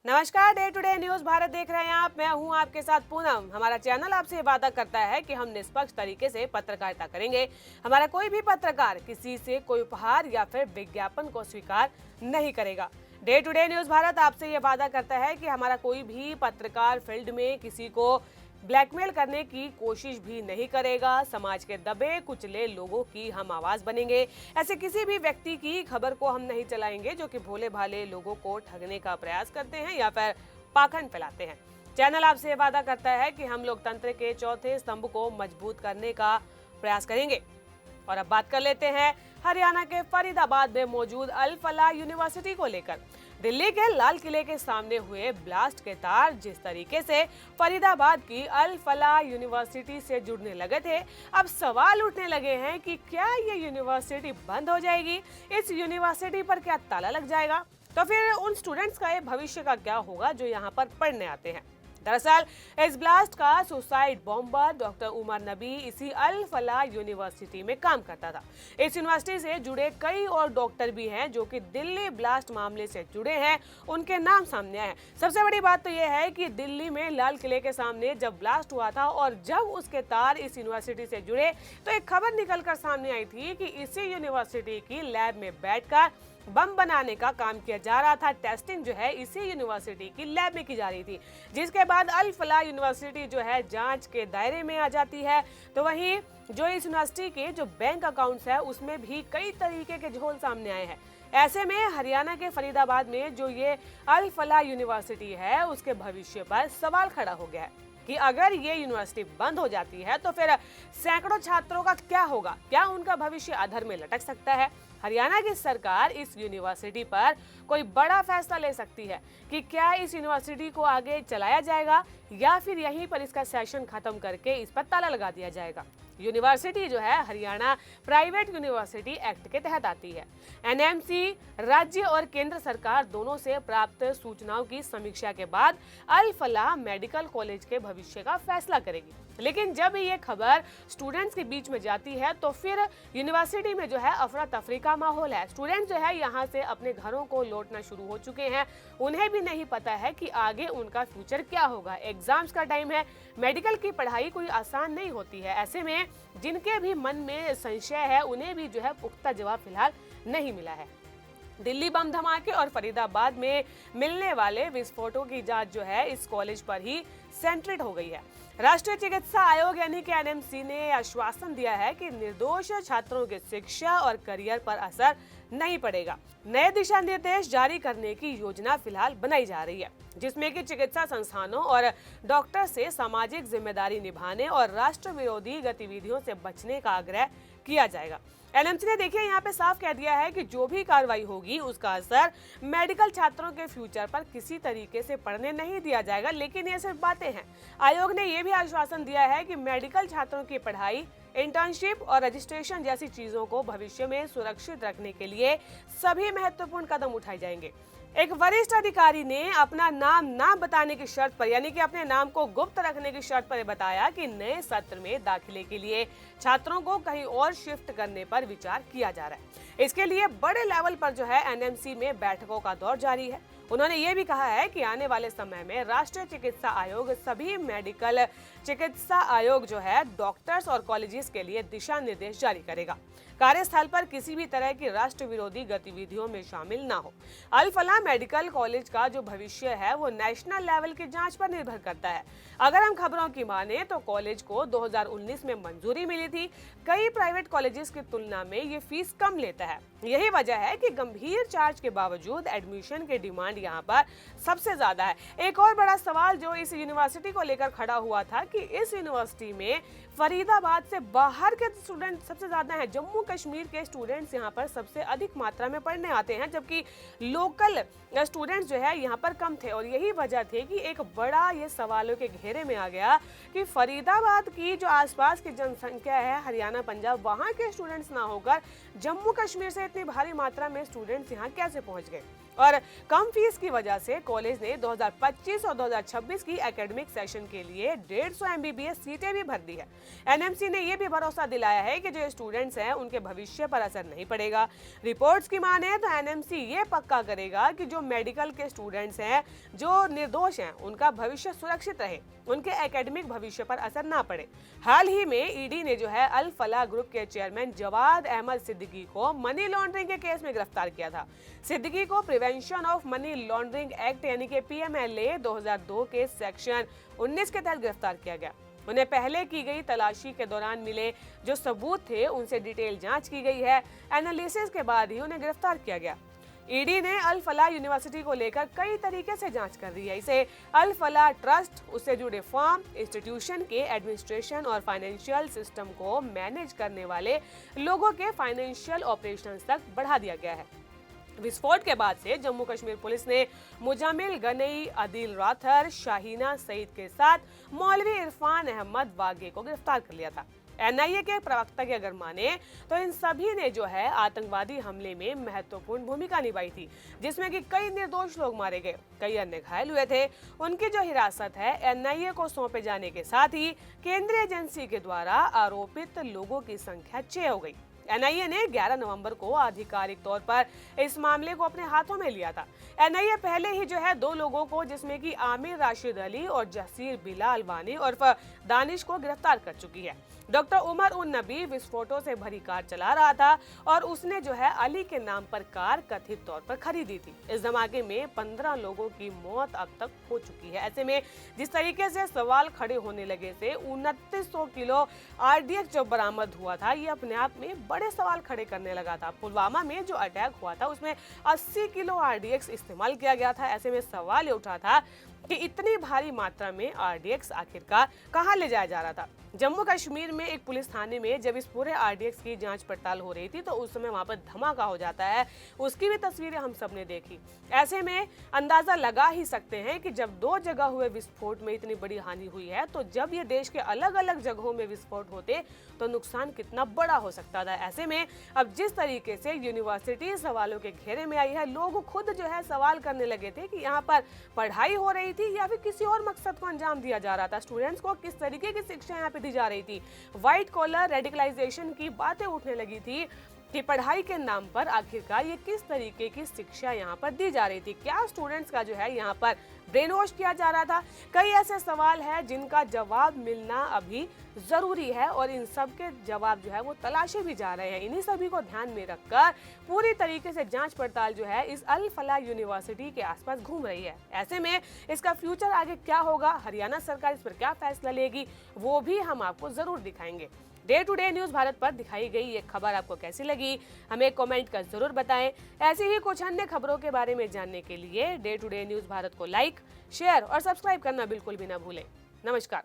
नमस्कार, day today news Bharat देख रहे हैं आप। मैं हूं आपके साथ पूनम। हमारा चैनल आपसे वादा करता है कि हम निष्पक्ष तरीके से पत्रकारिता करेंगे। हमारा कोई भी पत्रकार किसी से कोई उपहार या फिर विज्ञापन को स्वीकार नहीं करेगा। डे टुडे न्यूज भारत आपसे ये वादा करता है कि हमारा कोई भी पत्रकार फील्ड में किसी को ब्लैकमेल करने की कोशिश भी नहीं करेगा। समाज के दबे कुचले लोगों की हम आवाज बनेंगे। ऐसे किसी भी व्यक्ति की खबर को हम नहीं चलाएंगे जो कि भोले भाले लोगों को ठगने का प्रयास करते हैं या फिर पाखंड फैलाते हैं। चैनल आपसे वादा करता है कि हम लोकतंत्र के चौथे स्तंभ को मजबूत करने का प्रयास करेंगे। और अब बात कर लेते हैं हरियाणा के फरीदाबाद में मौजूद अल फलाह यूनिवर्सिटी को लेकर। दिल्ली के लाल किले के सामने हुए ब्लास्ट के तार जिस तरीके से फरीदाबाद की अल फलाह यूनिवर्सिटी से जुड़ने लगे थे, अब सवाल उठने लगे हैं कि क्या ये यूनिवर्सिटी बंद हो जाएगी? इस यूनिवर्सिटी पर क्या ताला लग जाएगा? तो फिर उन स्टूडेंट्स का भविष्य का क्या होगा जो यहाँ पर पढ़ने आते हैं? दरअसल इस ब्लास्ट का सुसाइड बॉम्बर डॉक्टर उमर नबी इसी अल फलाह यूनिवर्सिटी में काम करता था। इस यूनिवर्सिटी से जुड़े कई और डॉक्टर भी हैं जो कि दिल्ली ब्लास्ट मामले से जुड़े हैं, उनके नाम सामने आए हैं। सबसे बड़ी बात तो यह है कि दिल्ली में लाल किले के सामने जब ब्लास्ट हुआ था और जब उसके तार इस यूनिवर्सिटी से जुड़े तो एक खबर निकलकर सामने आई थी कि इसी यूनिवर्सिटी की लैब में बैठकर बम बनाने का काम किया जा रहा था। टेस्टिंग जो है इसी यूनिवर्सिटी की लैब में की जा रही थी, जिसके बाद अल फलाह यूनिवर्सिटी जो है जांच के दायरे में आ जाती है। तो वहीं जो इस यूनिवर्सिटी के जो बैंक अकाउंट्स है उसमें भी कई तरीके के झोल सामने आए हैं। ऐसे में हरियाणा के फरीदाबाद में जो ये अल फलाह यूनिवर्सिटी है उसके भविष्य पर सवाल खड़ा हो गया है कि अगर ये यूनिवर्सिटी बंद हो जाती है तो फिर सैकड़ों छात्रों का क्या होगा? क्या उनका भविष्य अधर में लटक सकता है? हरियाणा की सरकार इस यूनिवर्सिटी पर कोई बड़ा फैसला ले सकती है कि क्या इस यूनिवर्सिटी को आगे चलाया जाएगा या फिर यहीं पर इसका सेशन खत्म करके इस पर ताला लगा दिया जाएगा। यूनिवर्सिटी जो है हरियाणा प्राइवेट यूनिवर्सिटी एक्ट के तहत आती है। एनएमसी राज्य और केंद्र सरकार दोनों से प्राप्त सूचनाओं की समीक्षा के बाद अल फलाह मेडिकल कॉलेज के भविष्य का फैसला करेगी। लेकिन जब ये खबर स्टूडेंट्स के बीच में जाती है तो फिर यूनिवर्सिटी में जो है अफरा तफरी का माहौल है। स्टूडेंट जो है यहाँ से अपने घरों को लौटना शुरू हो चुके हैं। उन्हें भी नहीं पता है कि आगे उनका फ्यूचर क्या होगा। एग्जाम्स का टाइम है, मेडिकल की पढ़ाई कोई आसान नहीं होती है। ऐसे में जिनके भी मन में संशय है उन्हें भी जो है पुख्ता जवाब फिलहाल नहीं मिला है। दिल्ली बम धमाके और फरीदाबाद में मिलने वाले विस्फोटों की जांच जो है इस कॉलेज पर ही सेंट्रेट हो गई है। राष्ट्रीय चिकित्सा आयोग यानी कि एनएमसी ने आश्वासन दिया है कि निर्दोष छात्रों की शिक्षा और करियर पर असर नहीं पड़ेगा। नए दिशा निर्देश जारी करने की योजना फिलहाल बनाई जा रही है, जिसमें कि चिकित्सा संस्थानों और डॉक्टर से सामाजिक जिम्मेदारी निभाने और राष्ट्र विरोधी गतिविधियों से बचने का आग्रह किया जाएगा। एनएमसी ने देखिए यहाँ पे साफ कह दिया है कि जो भी कार्रवाई होगी उसका असर मेडिकल छात्रों के फ्यूचर पर किसी तरीके से पड़ने नहीं दिया जाएगा। लेकिन ये सिर्फ बातें हैं। आयोग ने यह भी आश्वासन दिया है कि मेडिकल छात्रों की पढ़ाई, इंटर्नशिप और रजिस्ट्रेशन जैसी चीजों को भविष्य में सुरक्षित रखने के लिए सभी महत्वपूर्ण कदम उठाए जाएंगे। एक वरिष्ठ अधिकारी ने अपना नाम ना बताने की शर्त पर यानी कि अपने नाम को गुप्त रखने की शर्त पर बताया कि नए सत्र में दाखिले के लिए छात्रों को कहीं और शिफ्ट करने पर विचार किया जा रहा है। इसके लिए बड़े लेवल पर जो है एनएमसी में बैठकों का दौर जारी है। उन्होंने ये भी कहा है कि आने वाले समय में राष्ट्रीय चिकित्सा आयोग सभी मेडिकल चिकित्सा आयोग जो है डॉक्टर्स और कॉलेजेस के लिए दिशा निर्देश जारी करेगा। कार्यस्थल पर किसी भी तरह की राष्ट्र विरोधी गतिविधियों में शामिल ना हो। अल फलाह मेडिकल कॉलेज का जो भविष्य है वो नेशनल लेवल की जांच पर निर्भर करता है। अगर हम खबरों की माने तो कॉलेज को 2019 में मंजूरी मिली थी। कई प्राइवेट कॉलेजेस की तुलना में ये फीस कम लेता है। यही वजह है कि गंभीर चार्ज के बावजूद एडमिशन के डिमांड यहाँ पर सबसे ज्यादा है। एक और बड़ा सवाल जो इस यूनिवर्सिटी को लेकर खड़ा हुआ था कि इस यूनिवर्सिटी में फरीदाबाद से बाहर के स्टूडेंट सबसे ज्यादा हैं। जम्मू कश्मीर के स्टूडेंट्स यहाँ पर सबसे अधिक मात्रा में पढ़ने आते हैं, जबकि लोकल स्टूडेंट्स जो है यहाँ पर कम थे। और यही वजह थी कि एक बड़ा ये सवालों के घेरे में आ गया कि फरीदाबाद की जो आसपास की जनसंख्या है हरियाणा पंजाब वहाँ के स्टूडेंट्स ना होकर जम्मू कश्मीर से इतनी भारी मात्रा में स्टूडेंट्स यहाँ कैसे पहुँच गए। और कम फीस की वजह से कॉलेज ने 2025 और 2026 की एकेडमिक सेशन के लिए 150 MBBS सीटें भी भर दी है। एनएमसी ने यह भी भरोसा दिलाया है कि जो स्टूडेंट्स हैं उनके भविष्य पर असर नहीं पड़ेगा। रिपोर्ट्स की माने तो एनएमसी ये पक्का करेगा कि जो मेडिकल के स्टूडेंट्स हैं जो निर्दोष हैं उनका भविष्य सुरक्षित रहे, उनके एकेडमिक भविष्य पर असर ना पड़े। हाल ही में ईडी ने जो है अल फलाह ग्रुप के चेयरमैन जवाद अहमद सिद्दीकी को मनी लॉन्ड्रिंग के केस में गिरफ्तार किया था। सिद्दीकी को prevention of money laundering act यानी कि PMLA 2002 के सेक्शन 19 के तहत गिरफ्तार किया गया। उन्हें पहले की गई तलाशी के दौरान मिले जो सबूत थे उनसे डिटेल जांच की गई है। एनालिसिस के बाद ही उन्हें गिरफ्तार किया गया। ईडी ने अल फलाह यूनिवर्सिटी को लेकर कई तरीके से जांच कर रही है। इसे अल फलाह ट्रस्ट, उससे जुड़े फर्म, इंस्टीट्यूशन के एडमिनिस्ट्रेशन और फाइनेंशियल सिस्टम को मैनेज करने वाले लोगों के फाइनेंशियल ऑपरेशंस तक बढ़ा दिया गया है। विस्फोट के बाद से जम्मू कश्मीर पुलिस ने मुजामिल गनई, आदिल राथर, शाहीना सईद के साथ मौलवी इरफान अहमद वागे को गिरफ्तार कर लिया था। एनआईए के प्रवक्ता की अगर माने तो इन सभी ने जो है आतंकवादी हमले में महत्वपूर्ण भूमिका निभाई थी, जिसमें कि कई निर्दोष लोग मारे गए, कई अन्य घायल हुए थे। उनकी जो हिरासत है एनआईए को सौंपे जाने के साथ ही केंद्रीय एजेंसी के द्वारा आरोपित लोगों की संख्या 6 हो गई। एनआईए ने 11 नवंबर को आधिकारिक तौर पर इस मामले को अपने हाथों में लिया था। एनआईए पहले ही जो है 2 लोगों को, जिसमें कि आमिर राशिद अली और जसीर बिलाल वानी उर्फ दानिश को गिरफ्तार कर चुकी है। डॉक्टर उमर उन नबी विस्फोटों से भरी कार चला रहा था और उसने जो है अली के नाम पर कार कथित तौर पर खरीदी थी। इस धमाके में 15 लोगों की मौत अब तक हो चुकी है। ऐसे में जिस तरीके से सवाल खड़े होने लगे थे, 2900 किलो RDX जो बरामद हुआ था, ये अपने आप में बड़े सवाल खड़े करने लगा था। पुलवामा में जो अटैक हुआ था उसमें 80 किलो RDX इस्तेमाल किया गया था। ऐसे में सवाल ये उठा था कि इतनी भारी मात्रा में RDX आखिरकार कहां ले जाया जा रहा था। जम्मू कश्मीर में एक पुलिस थाने में जब इस पूरे RDX की जांच पड़ताल हो रही थी तो उस समय वहां पर धमाका हो जाता है। उसकी भी तस्वीरें हम सब ने देखी। ऐसे में अंदाजा लगा ही सकते हैं कि जब 2 जगह हुए विस्फोट में इतनी बड़ी हानि हुई है, तो जब ये देश के अलग अलग जगहों में विस्फोट होते तो नुकसान कितना बड़ा हो सकता था। ऐसे में अब जिस तरीके से यूनिवर्सिटी सवालों के घेरे में आई है, लोग खुद जो है सवाल करने लगे थे कि यहाँ पर पढ़ाई हो रही थी या फिर किसी और मकसद को अंजाम दिया जा रहा था। स्टूडेंट्स को किस तरीके की शिक्षा यहाँ पे दी जा रही थी। व्हाइट कॉलर रेडिकलाइजेशन की बातें उठने लगी थी कि पढ़ाई के नाम पर आखिरकार ये किस तरीके की शिक्षा यहाँ पर दी जा रही थी। क्या स्टूडेंट्स का जो है यहाँ पर ब्रेन वॉश किया जा रहा था। कई ऐसे सवाल हैं जिनका जवाब मिलना अभी जरूरी है और इन सब के जवाब जो है वो तलाशे भी जा रहे हैं। इन्हीं सभी को ध्यान में रखकर पूरी तरीके से जांच पड़ताल जो है इस अल फलाह यूनिवर्सिटी के आसपास घूम रही है। ऐसे में इसका फ्यूचर आगे क्या होगा, हरियाणा सरकार इस पर क्या फैसला लेगी, वो भी हम आपको जरूर दिखाएंगे। Day to day news Bharat पर दिखाई गई ये खबर आपको कैसी लगी, हमें कमेंट कर जरूर बताएं। ऐसी ही कुछ अन्य खबरों के बारे में जानने के लिए day to day news Bharat को लाइक, शेयर और सब्सक्राइब करना बिल्कुल भी ना भूलें। नमस्कार।